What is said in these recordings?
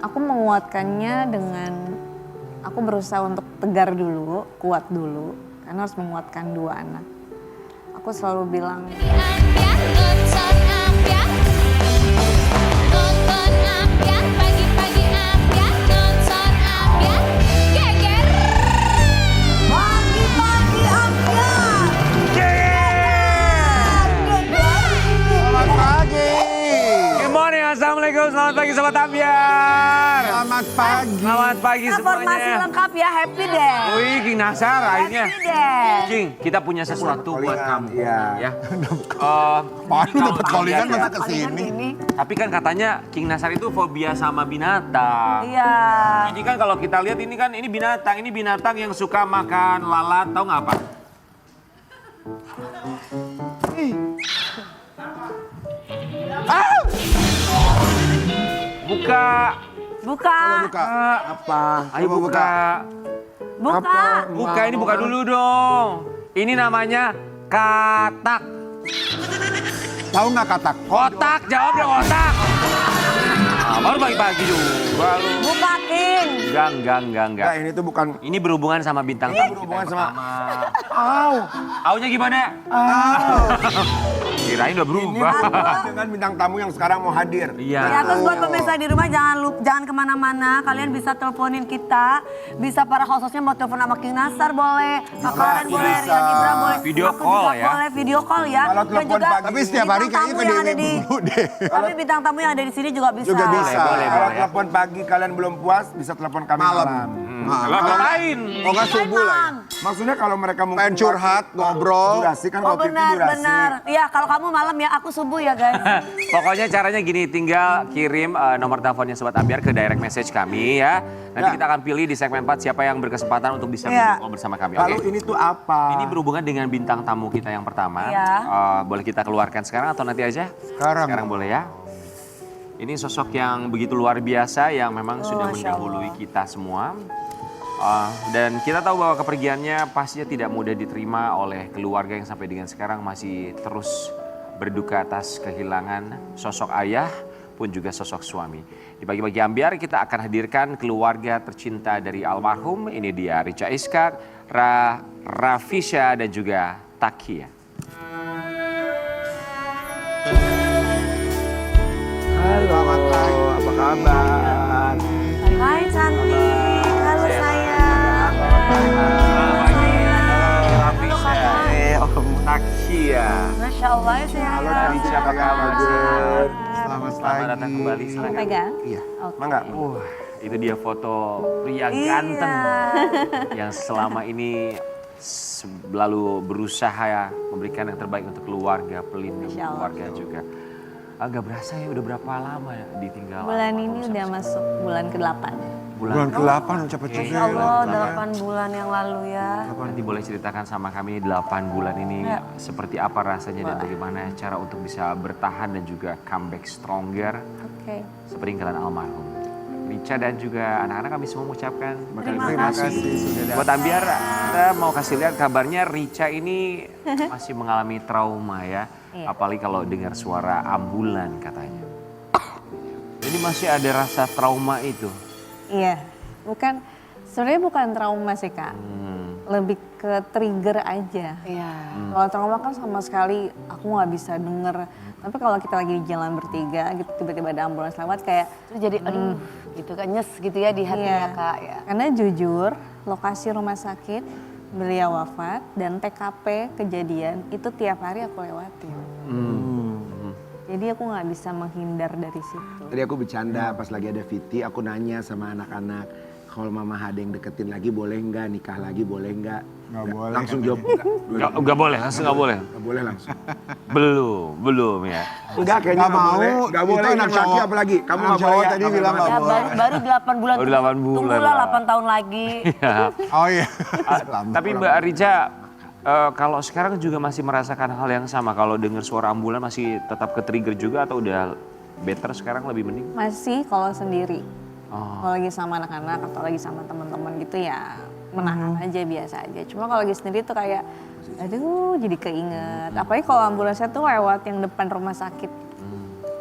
Aku menguatkannya dengan aku berusaha untuk tegar dulu, kuat dulu, karena harus menguatkan dua anak. Aku selalu bilang, Assalamualaikum, selamat pagi Sobat Ambiar. Selamat pagi. Selamat pagi Informasi semuanya. lengkap ya, happy deh. Wih, King Nasar akhirnya. Happy deh. King, kita punya sesuatu buat kamu. Iya. Ya. Baru dapat callingan ya. masa kesini. Tapi kan katanya King Nasar itu fobia sama binatang. Iya. Ini kan kalau kita lihat ini kan ini binatang yang suka makan lalat, tahu nggak apa? Buka. Buka. Buka. Apa? Ayo Coba buka. Buka. Buka ini buka dulu dong. Ini namanya katak. Tahu nggak katak? Kotak, jawab dong kotak. Nah, baru pagi-pagi juga lu. Buka, King. Enggak. Enggak, ini tuh bukan. Ini berhubungan sama bintang tamu. berhubungan kita sama- yang pertama. Aunya gimana? Kirain udah berubah. Dengan bintang tamu yang sekarang mau hadir. Iya. Ya, terus buat pemirsa di rumah jangan kemana-mana. Kalian bisa teleponin kita. Bisa para hostnya mau telepon sama King Nasar boleh. Kak Karen boleh, bisa. Rian Ibra boleh. Video Aku call juga ya. boleh video call ya. Kalau Dan telepon juga pagi. Tapi setiap hari bintang kayaknya tamu yang ada PDW di- dulu deh. Tapi bintang tamu yang ada di sini juga bisa. Juga bisa. Boleh, Kalau boleh. telepon pagi kalian belum puas, bisa telepon kami malam. Lah ngapain? Oh nggak subuh lah ya? Maksudnya kalau mereka mungkin pengen curhat, ngobrol. Durasi kan Oh waktu itu benar, durasi. benar. Iya, kalau kamu malam ya, aku subuh ya guys. Pokoknya caranya gini, tinggal kirim nomor teleponnya Sobat Ambiar ke direct message kami ya. Nanti Ya. kita akan pilih di segmen 4 siapa yang berkesempatan untuk bisa Ya. video call bersama kami. Oke? Lalu ini tuh apa? Ini berhubungan dengan bintang tamu kita yang pertama. Iya. Boleh kita keluarkan sekarang atau nanti aja? Sekarang. Sekarang boleh ya. Ini sosok yang begitu luar biasa yang memang sudah Masya mendahului Allah. kita semua. Dan kita tahu bahwa kepergiannya pastinya tidak mudah diterima oleh keluarga yang sampai dengan sekarang masih terus berduka atas kehilangan sosok ayah pun juga sosok suami. Di pagi-pagi Ambiar kita akan hadirkan keluarga tercinta dari almarhum. Ini dia Richa Iskak, Rafisha dan juga Takia. Halo, selamat pagi. Apa kabar? Hai cantik, halo sayang. Rafisha, Takia. Masya Allah ya sayang. Halo Richa, apa kabar? Selamat datang kembali. Silakan. pegang. Iya. Oke. Mangga. Itu dia foto pria Iya. ganteng yang selama ini selalu berusaha ya memberikan yang terbaik untuk keluarga, pelindung Masya Allah. keluarga juga. Agak berasa ya udah berapa lama ya ditinggal. Bulan ini udah masuk bulan ke-8. Bulan ke-8 cepet-cepet. Ya Allah, 8 bulan yang lalu ya. Nanti boleh ceritakan sama kami 8 bulan ini Ya. seperti apa rasanya dan bagaimana cara untuk bisa bertahan dan juga comeback stronger Oke. sepeninggalan almarhum. Richa dan juga anak-anak kami semua mengucapkan Terima kasih. sudah Buat Ambiar, kita mau kasih lihat kabarnya Richa ini masih mengalami trauma ya. Iya. Apalagi kalau dengar suara ambulan katanya. Jadi masih ada rasa trauma itu. Iya, sebenarnya bukan trauma sih Kak. Lebih ke trigger aja. Iya. Kalau trauma kan sama sekali aku nggak bisa denger. Tapi kalau kita lagi di jalan bertiga gitu tiba-tiba ada ambulans lewat kayak Terus jadi aduh gitu kan nyes gitu ya di hatinya iya. Kak ya. Karena jujur lokasi rumah sakit beliau wafat dan TKP kejadian itu tiap hari aku lewatin. Jadi aku nggak bisa menghindar dari situ. Tadi aku bercanda pas lagi ada Viti, aku nanya sama anak-anak, kalau Mama Hade yang deketin lagi boleh nggak, nikah lagi boleh nggak? Nggak boleh Langsung katanya. jawab, Nggak boleh, langsung nggak boleh. nggak boleh langsung. Belum ya. Enggak, kayaknya Nggak nggak mau, boleh. Nggak itu boleh, anak yang laki cowok. apalagi. Kamu Anak nggak cowok boleh ya, tadi nggak bilang boleh. nggak Ya boleh. baru 8 bulan. Baru 8 bulan Tunggulah lah. 8 tahun lagi. Ya. Oh iya. Tapi Mbak Richa, kalau sekarang juga masih merasakan hal yang sama. Kalau dengar suara ambulan masih tetap ke-trigger juga atau udah better sekarang lebih mending? Masih kalau sendiri. Oh. Kalau lagi sama anak-anak atau lagi sama teman-teman gitu ya menahan aja biasa aja. Cuma kalau lagi sendiri tuh kayak aduh jadi keinget. Apalagi kalau ambulansnya tuh lewat yang depan rumah sakit.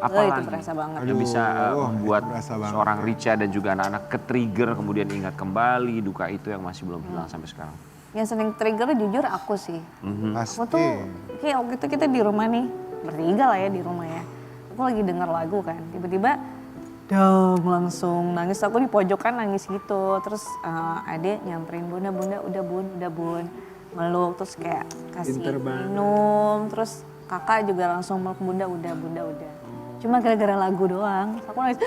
Apalagi itu berasa banget. yang bisa membuat berasa banget. seorang Richa dan juga anak-anak ke-trigger kemudian ingat kembali duka itu yang masih belum hilang sampai sekarang. Yang sering trigger jujur aku sih. Aku tuh, Pasti. kayak waktu itu kita di rumah nih, bertiga lah ya di rumah ya. Aku lagi denger lagu kan, tiba-tiba dong langsung nangis. Aku di pojokan nangis gitu. Terus adek nyamperin, bunda udah bun. Meluk, terus kayak kasih minum. Terus kakak juga langsung meluk bunda udah. Cuma gara-gara lagu doang, aku nangis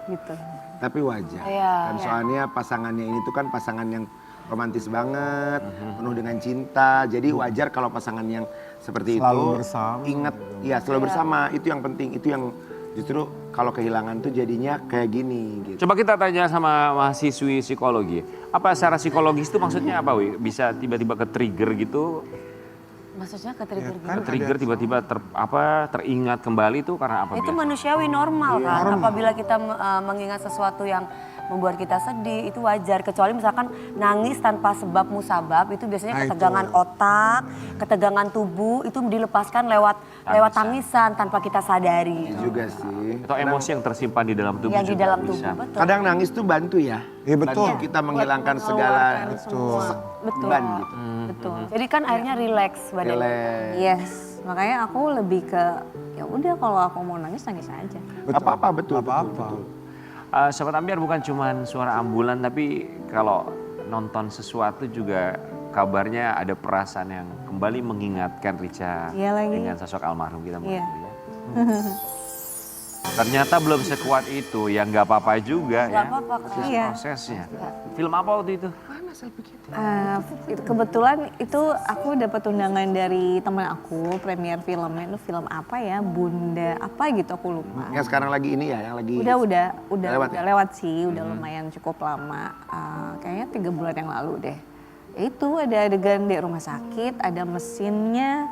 gitu. Tapi wajar. Iya. Kan soalnya pasangannya ini tuh kan pasangan yang romantis banget, penuh dengan cinta. Jadi wajar kalau pasangan yang seperti Selalu itu bersama. ingat, ya selalu bersama. Itu yang penting. Itu yang justru kalau kehilangan tuh jadinya kayak gini. Gitu. Coba kita tanya sama mahasiswi psikologi. Apa secara psikologis itu maksudnya apa, Wi? Bisa tiba-tiba ke-trigger gitu? Maksudnya ke-trigger gitu. Ke-trigger tiba-tiba teringat kembali itu karena apa? Itu biasanya? manusiawi normal kan. Apabila kita mengingat sesuatu yang membuat kita sedih itu wajar. Kecuali misalkan nangis tanpa sebab musabab itu biasanya ketegangan otak, ketegangan tubuh itu dilepaskan lewat tangisan tanpa kita sadari. Itu juga sih. Atau emosi yang tersimpan di dalam tubuh Yang di juga dalam bisa. tubuh, betul. Kadang nangis tuh bantu ya. Iya betul. Bantu kita menghilangkan segala Betul. beban gitu. Betul. Jadi kan akhirnya relax badan. Relax. Yes, makanya aku lebih ke ya udah kalau aku mau nangis aja. Apa-apa betul. Apa-apa. betul. Sobat Ambiar bukan cuma suara ambulan tapi kalau nonton sesuatu juga kabarnya ada perasaan yang kembali mengingatkan Richa Iya lagi. dengan sosok almarhum kita. Iya. Ternyata belum sekuat itu, ya nggak apa-apa juga ya. apa-apa, Kak. Iya. Prosesnya. Film apa waktu itu? Kebetulan itu aku dapat undangan dari teman aku, premier filmnya itu film apa ya, Bunda apa gitu aku lupa. Yang sekarang lagi ini ya, yang lagi Udah Lewat ya? lewat sih, udah lumayan cukup lama. Kayaknya 3 bulan yang lalu deh. Itu ada adegan di rumah sakit, ada mesinnya,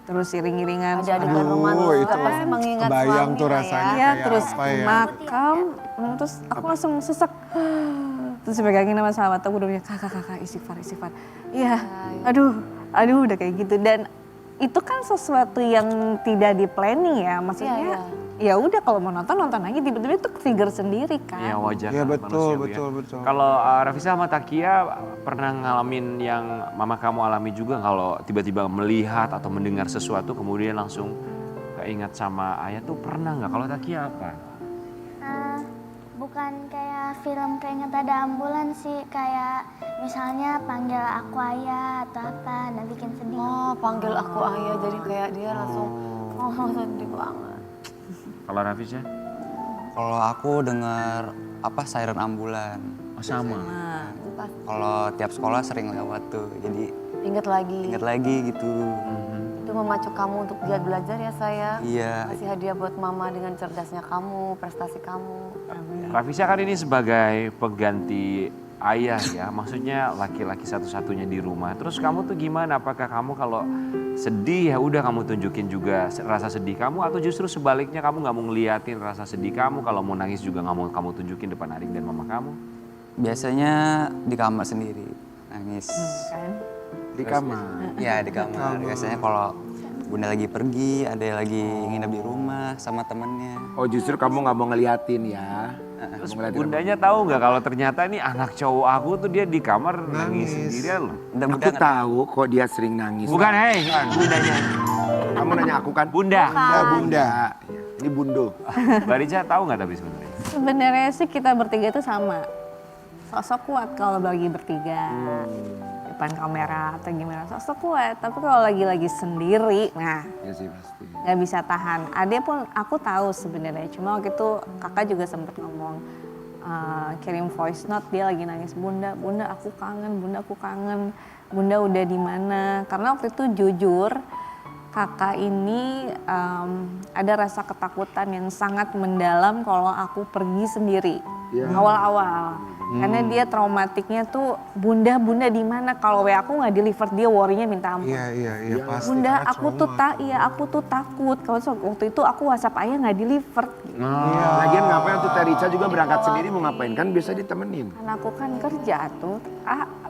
terus iring-iringan. Ada adegan romantis itu kan pasti mengingat kebayang suami tuh lah rasanya. Iya, kayak terus apa ya? makam, terus aku langsung sesek. Terus dipegangin sama sahabat aku udah bilang, kakak istighfar. Iya, aduh udah kayak gitu. Dan itu kan sesuatu yang tidak di planning ya, maksudnya ya udah kalau mau nonton aja, tiba-tiba itu trigger sendiri kan. Ya wajar. Iya, kan, betul, manusiawi betul. Kalau Rafisa sama Takia pernah ngalamin yang mama kamu alami juga kalau tiba-tiba melihat atau mendengar sesuatu kemudian langsung keingat sama ayah tuh pernah nggak? Kalau Takia apa? Bukan kayak film keinget ada ambulan sih, kayak misalnya panggil aku ayah atau apa, nah bikin sedih. Oh, panggil aku ayah jadi kayak dia langsung sedih banget. Kalau Rafisa? Kalau aku dengar siren ambulan. Oh, sama. Kalau tiap sekolah sering lewat tuh, jadi Ingat lagi gitu. itu memacu kamu untuk giat belajar ya sayang. Iya. Kasih hadiah buat mama dengan cerdasnya kamu, prestasi kamu. Rafisa kan ini sebagai pengganti ayah ya, maksudnya laki-laki satu-satunya di rumah. Terus kamu tuh gimana? Apakah kamu kalau sedih ya udah kamu tunjukin juga rasa sedih kamu, atau justru sebaliknya kamu nggak mau ngeliatin rasa sedih kamu, kalau mau nangis juga nggak mau kamu tunjukin depan adik dan mama kamu? Biasanya di kamar sendiri nangis. Kan? di kamar. Ya di kamar. Biasanya kalau bunda lagi pergi, ada yang lagi nginep di rumah sama temennya. Oh justru kamu nggak mau ngeliatin ya? Terus bundanya tahu nggak kalau ternyata ini anak cowok aku tuh dia di kamar nangis sendirian loh? Udah Aku tahu kok dia sering nangis. Bukan, bundanya. Kamu nanya aku kan? Bunda. Ya bunda. Ini bundo. Mbak Richa tahu nggak tapi sebenarnya? Sebenarnya sih kita bertiga itu sama. Sosok kuat kalau bagi bertiga. Depan kamera atau gimana, sosok kuat. Tapi kalau lagi sendiri, nah Ya sih pasti. nggak bisa tahan. Ade pun aku tahu sebenarnya, cuma waktu itu kakak juga sempat ngomong, kirim voice note, dia lagi nangis, bunda aku kangen, bunda udah di mana. Karena waktu itu jujur kakak ini ada rasa ketakutan yang sangat mendalam kalau aku pergi sendiri awal-awal. Karena dia traumatiknya tuh bunda di mana, kalau WA aku nggak deliver dia worry-nya minta ampun. Iya pasti. Bunda karena aku tuh takut kalau waktu itu aku WhatsApp ayah nggak deliver. Lagian ngapain tuh Terica juga berangkat sendiri mau ngapain kan biasa ditemenin. Karena aku kan kerja tuh.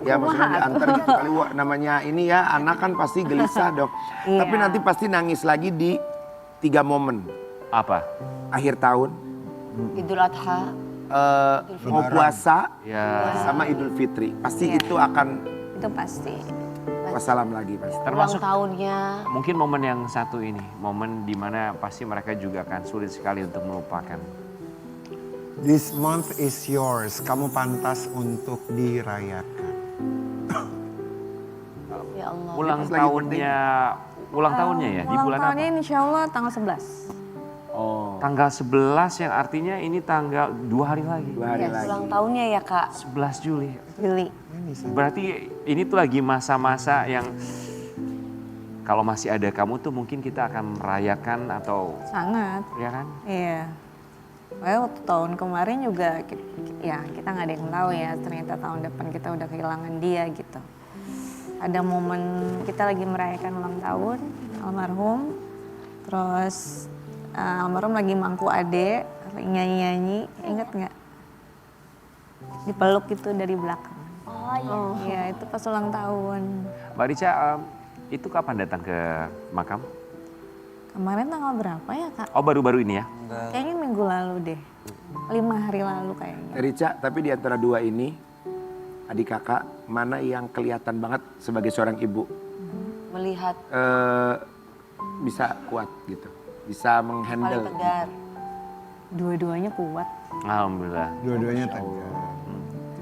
Ya maksudnya diantar gitu kali namanya ini ya anak kan pasti gelisah dok. Iya. Tapi nanti pasti nangis lagi di 3 momen. Apa? Akhir tahun, Idul Adha. mau puasa, Ya. sama Idul Fitri. Pasti itu akan Itu pasti. wassalam lagi pasti. Termasuk Ulang tahunnya. mungkin momen yang satu ini, momen dimana pasti mereka juga akan sulit sekali untuk melupakan. This month is yours. Kamu pantas untuk dirayakan. Ya Allah. Ulang pas lagi tahunnya ya di Ulang bulan tahunnya apa? insya Allah tanggal 11. Oh, Tanggal 11 yang artinya ini tanggal 2 hari lagi. 2 hari lagi. Ulang tahunnya ya Kak. 11 Juli. Juli. Berarti ini tuh lagi masa-masa yang kalau masih ada kamu tuh mungkin kita akan merayakan atau Sangat. ya kan? Iya. Kayak waktu tahun kemarin juga ya kita nggak ada yang tahu ya, ternyata tahun depan kita udah kehilangan dia gitu. Ada momen kita lagi merayakan ulang tahun almarhum, terus almarhum lagi mangku adek, lagi nyanyi-nyanyi, inget nggak? Dipeluk itu dari belakang. Oh iya. Iya itu pas ulang tahun. Mbak Rica, itu kapan datang ke makam? Kemarin tanggal berapa ya Kak? Oh baru-baru ini ya? Kayaknya minggu lalu deh. 5 hari lalu kayaknya. Rica, tapi di antara dua ini, adik kakak, mana yang kelihatan banget sebagai seorang ibu Melihat bisa kuat gitu, bisa paling menghandle. tegar. Dua-duanya kuat. Alhamdulillah. Dua-duanya tegar.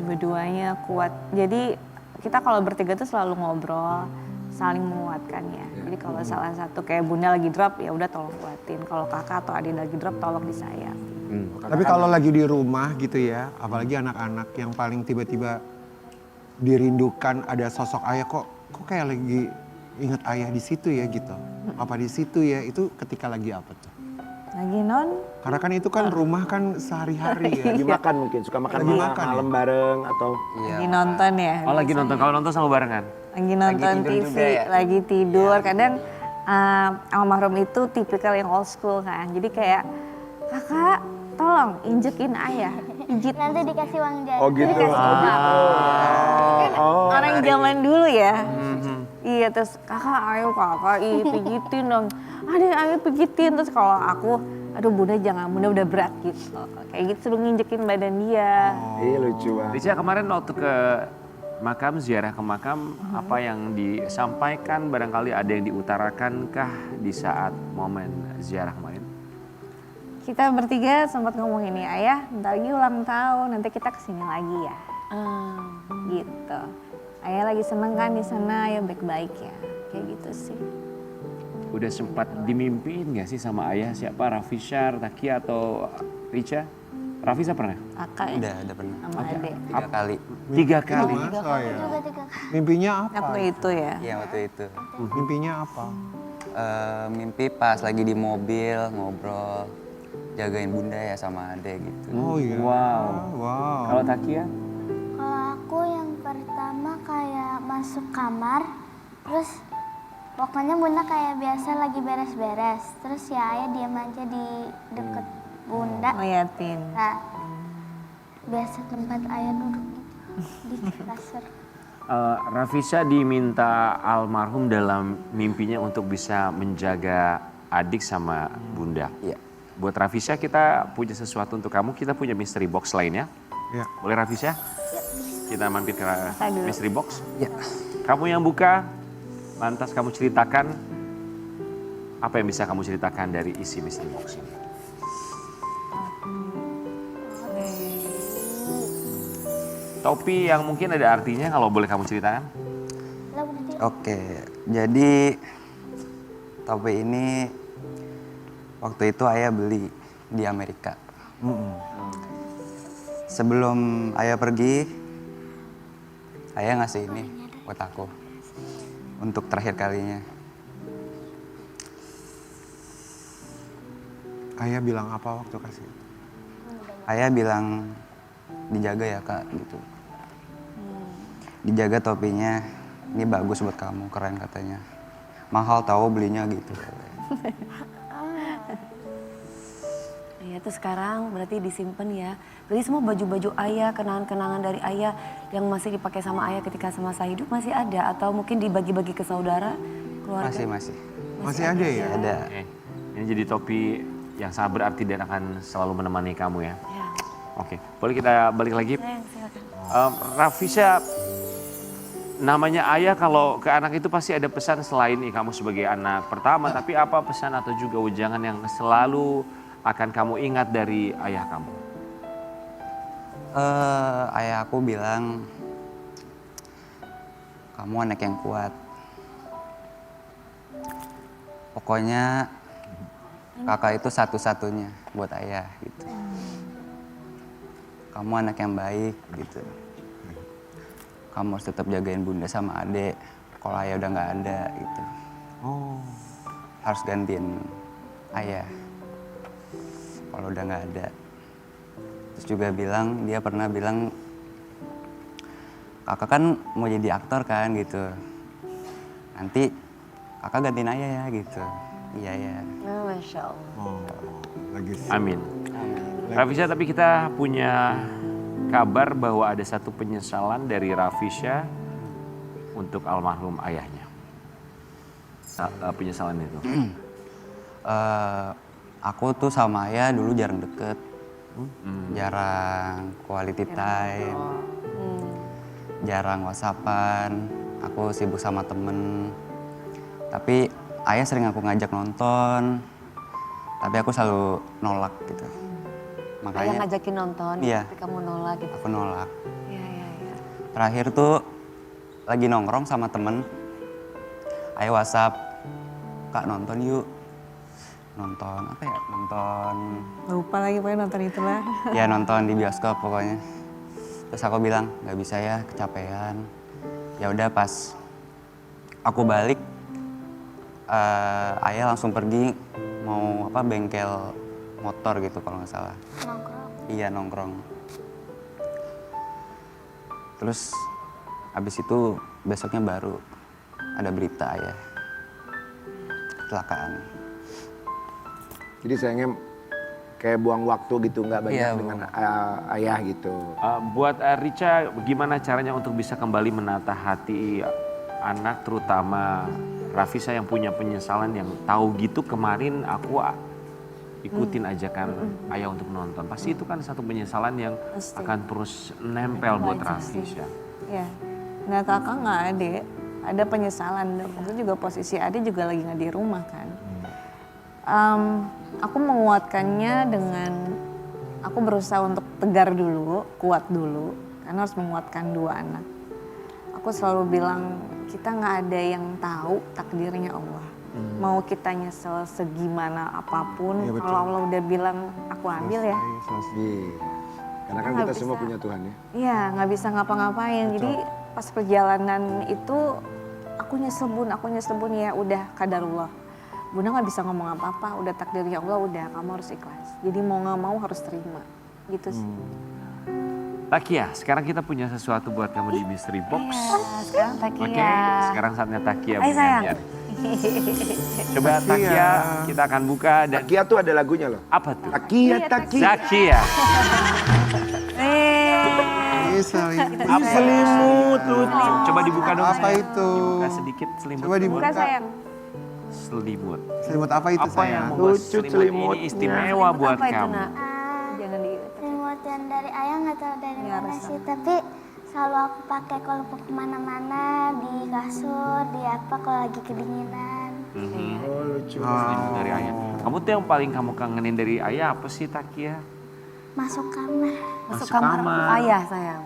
Dua-duanya kuat. Jadi kita kalau bertiga tuh selalu ngobrol, saling menguatkan ya. Jadi kalau salah satu kayak bunda lagi drop ya udah tolong kuatin. Kalau kakak atau adik lagi drop tolong disayang. Tapi kalau lagi di rumah gitu ya, apalagi anak-anak yang paling tiba-tiba dirindukan ada sosok ayah, kok kayak lagi inget ayah di situ ya gitu. Apa di situ ya, itu ketika lagi apa tuh? Lagi non, Karena kan itu kan rumah kan sehari-hari ya. Lagi makan mungkin, suka makan Lagi makan malam bareng atau lagi nonton ya. Oh lagi nonton, kalau nonton sama barengan? Lagi nonton tidur TV, juga ya? lagi tidur. Kadang almarhum itu tipikal yang old school kan. Jadi kayak kakak tolong injekin ayah, pijit. Nanti dikasih uang jajan. oh gitu. Orang zaman dulu ya. Iya terus kakak ayo kakak pijitin dong. Ayo pijitin terus kalau aku aduh bunda jangan, bunda udah berat gitu. Kayak gitu suruh nginjekin badan dia. Iya lucu banget. Rica kemarin waktu ke makam, ziarah ke makam, apa yang disampaikan barangkali ada yang diutarakankah di saat momen ziarah kemarin? Kita bertiga sempat ngomong ini, ayah bentar lagi ulang tahun, nanti kita kesini lagi ya. Gitu. Ayah lagi seneng kan di sana, ayah baik-baik ya. Kayak gitu sih. Udah sempat dimimpiin gak sih sama ayah siapa? Rafisha, Takia atau Rica? Rafisha pernah? Kakak ya, Udah pernah. sama adek. 3 kali. 3 kali. Mas, oh ya. Juga tiga. Mimpinya apa? Waktu itu ya. Iya waktu itu. Mimpinya apa? Mimpi pas lagi di mobil ngobrol, jagain bunda ya sama adek gitu. Oh iya. Wow. Wow. Kalau Takia? Kalau aku yang pertama kayak masuk kamar, terus pokoknya bunda kayak biasa lagi beres-beres. Terus ya ayah diam aja di deket bunda. Ngeliatin. Nah, biasa tempat ayah duduk gitu, di kasur. Rafisha diminta almarhum dalam mimpinya untuk bisa menjaga adik sama bunda. Iya. Buat Rafisha kita punya sesuatu untuk kamu, kita punya mystery box lainnya. Ya. Boleh Rafisha? Kita mampir ke dulu. mystery box. Iya. Kamu yang buka, lantas kamu ceritakan apa yang bisa kamu ceritakan dari isi mystery box ini. Topi yang mungkin ada artinya kalau boleh kamu ceritakan. Lah berarti Oke, jadi topi ini waktu itu ayah beli di Amerika. Sebelum ayah pergi, ayah ngasih ini buat aku untuk terakhir kalinya. Ayah bilang apa waktu kasih? Ayah bilang dijaga ya kak gitu. Dijaga topinya, ini bagus buat kamu, keren katanya. Mahal tahu belinya gitu. Ya tuh sekarang berarti disimpan ya. Berarti semua baju-baju ayah, kenangan-kenangan dari ayah yang masih dipakai sama ayah ketika semasa hidup masih ada atau mungkin dibagi-bagi ke saudara, keluarga? Masih. Masih ada ya? Ada. Oke. Ini jadi topi yang sangat berarti dan akan selalu menemani kamu ya. Oke, boleh kita balik lagi? Rafisha, namanya ayah kalau ke anak itu pasti ada pesan selain kamu sebagai anak pertama, tapi apa pesan atau juga ujangan yang selalu akan kamu ingat dari ayah kamu? Ayah aku bilang, kamu anak yang kuat. Pokoknya kakak itu satu-satunya buat ayah gitu. Kamu anak yang baik gitu. Kamu harus tetap jagain bunda sama adek kalau ayah udah nggak ada gitu. Harus gantiin ayah kalau udah nggak ada. Terus juga dia pernah bilang, kakak kan mau jadi aktor kan gitu. Nanti kakak gantiin ayah ya gitu. Iya ya. Masya Allah. Amin. Rafisha, tapi kita punya kabar bahwa ada satu penyesalan dari Rafisha untuk almarhum ayahnya. Penyesalan itu. Aku tuh sama ayah dulu jarang deket. Jarang quality time. Jarang whatsappan. Aku sibuk sama temen. Tapi ayah sering aku ngajak nonton. Tapi aku selalu nolak gitu. Ayah ngajakin nonton, iya, tapi kamu nolak gitu. Aku nolak. Iya. Terakhir tuh lagi nongkrong sama temen. Ayah WhatsApp, Kak nonton yuk. Nonton apa ya? Nonton. Lupa lagi pokoknya nonton itulah. Ya nonton di bioskop pokoknya. Terus aku bilang nggak bisa ya, kecapean. Ya udah pas aku balik, ayah langsung pergi mau bengkel motor gitu kalau nggak salah. Nongkrong. Iya nongkrong. Terus abis itu besoknya baru ada berita ayah kecelakaan. Jadi sayangnya kayak buang waktu gitu, nggak banyak Iya, dengan ayah gitu. Buat Richa, gimana caranya untuk bisa kembali menata hati anak, terutama Rafisha yang punya penyesalan yang tahu gitu kemarin aku ikutin ajakan ayah untuk nonton. Pasti itu kan satu penyesalan yang akan terus nempel buat Rafisha. Ya, nggak kakak nggak adik, ada penyesalan. Dan itu juga posisi adik juga lagi nggak di rumah kan. Aku menguatkannya dengan aku berusaha untuk tegar dulu, kuat dulu, karena harus menguatkan dua anak. Aku selalu bilang kita nggak ada yang tahu takdirnya Allah. Mau kita nyesel segimana apapun, Iya, betul. kalau Allah udah bilang aku ambil ya. Iya. Karena kan Nggak kita semua bisa. punya Tuhan ya. Iya, nggak bisa ngapa-ngapain. Jadi pas perjalanan itu aku nyesel bun ya udah kadarullah. Bunda nggak bisa ngomong apa-apa, udah takdirnya Allah, udah kamu harus ikhlas. Jadi mau nggak mau harus terima, gitu sih. Takia, sekarang kita punya sesuatu buat kamu di Mystery Box. Sekarang Takia. Oke, sekarang saatnya Takia Ayo, sayang. bernyanyi. Coba Takia, kita akan buka dan Takia tuh ada lagunya loh. apa tuh? Takia, Takia. Zakia. Apa Selimut lucu. Coba dibuka dong. Apa sayang. itu? Dibuka sedikit selimut. Coba dibuka. Buka sayang. Selimut. Selimut apa itu Apa yang sayang? membuat Lucu selimut selimutnya. ini istimewa buat Apa itu, kamu? Nak? Jangan di Remote yang dari ayah nggak tahu dari Ya, mana resep. sih, tapi selalu aku pakai kalau mau kemana-mana, di kasur, di apa kalau lagi kedinginan. Oh lucu. Selimut dari ayah. Kamu tuh yang paling kamu kangenin dari ayah apa sih Takia? Masuk kamar. Masuk kamar ayah sayang.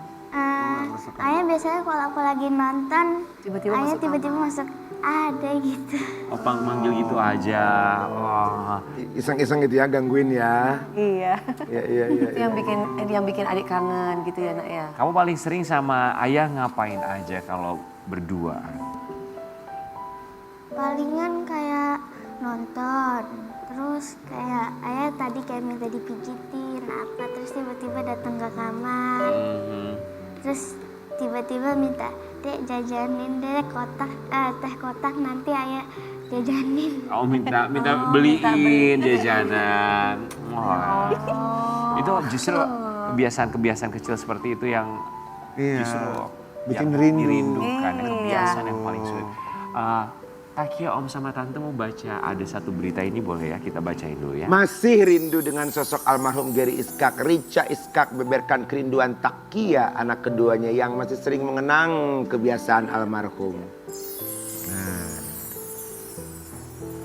Ayah biasanya kalau aku lagi nonton, Tiba-tiba ayah masuk tiba-tiba masuk ada gitu. Apa manggil gitu aja? Oh. Iseng-iseng gitu ya, gangguin ya. Iya. Iya. Itu yang bikin adik kangen gitu ya Nak ya. Kamu paling sering sama ayah ngapain aja kalau berdua? Palingan kayak nonton, terus kayak ayah tadi kayak minta dipijitin apa, terus tiba-tiba datang ke kamar, terus tiba-tiba minta, dek jajanin dek teh kotak nanti ayah jajanin. Oh minta beliin jajanan. Wah. Itu justru kebiasaan-kebiasaan kecil seperti itu yang Iya. justru Bikin yang rindu. dirindukan, kebiasaan yang paling sulit. Takia, Om sama Tante mau baca ada satu berita ini, boleh ya kita bacain dulu ya. Masih rindu dengan sosok almarhum Gary Iskak. Richa Iskak beberkan kerinduan Takia, anak keduanya yang masih sering mengenang kebiasaan almarhum.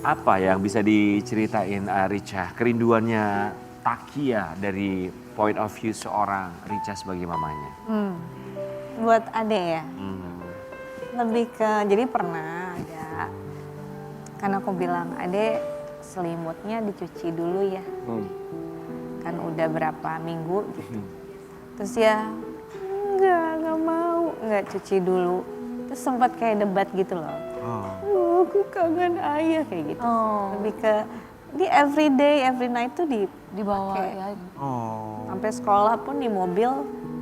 Apa yang bisa diceritain Richa, kerinduannya Takia dari point of view seorang Richa sebagai mamanya? Buat Ade ya, lebih ke, jadi pernah ada, kan aku bilang, Ade selimutnya dicuci dulu ya. Kan udah berapa minggu gitu. Terus ya, enggak mau, enggak cuci dulu. Terus sempat kayak debat gitu loh. Aku kangen ayah kayak gitu. Lebih ke, di every day, every night tuh Dibawa dipakai. ya. Sampai sekolah pun di mobil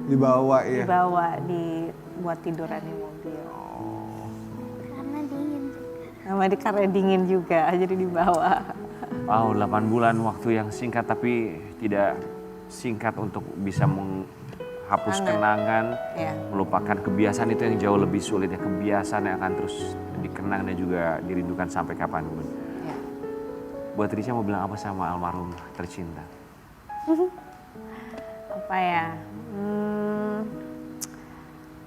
Dibawa ya. dibawa, buat tiduran di mobil. Karena dingin. Karena dingin juga, jadi dibawa. Wow, 8 bulan waktu yang singkat tapi tidak singkat untuk bisa menghapus kenangan, Ya. melupakan kebiasaan itu yang jauh lebih sulit ya. Kebiasaan yang akan terus dikenang dan juga dirindukan sampai kapanpun. Ya. Buat Richa mau bilang apa sama almarhum tercinta? Apa ya?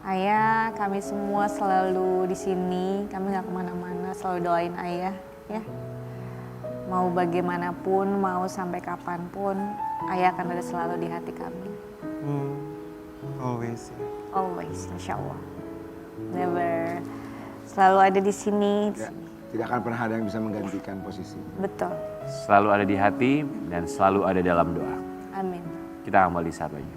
Ayah, kami semua selalu di sini. Kami nggak kemana-mana. Selalu doain ayah, ya. Mau bagaimanapun, mau sampai kapanpun, ayah akan ada selalu di hati kami. Always. Always, insya Allah. Never. Selalu ada di sini. Ya, tidak akan pernah ada yang bisa menggantikan posisi. Betul. Selalu ada di hati dan selalu ada dalam doa. Amin. Kita kembali saat lagi.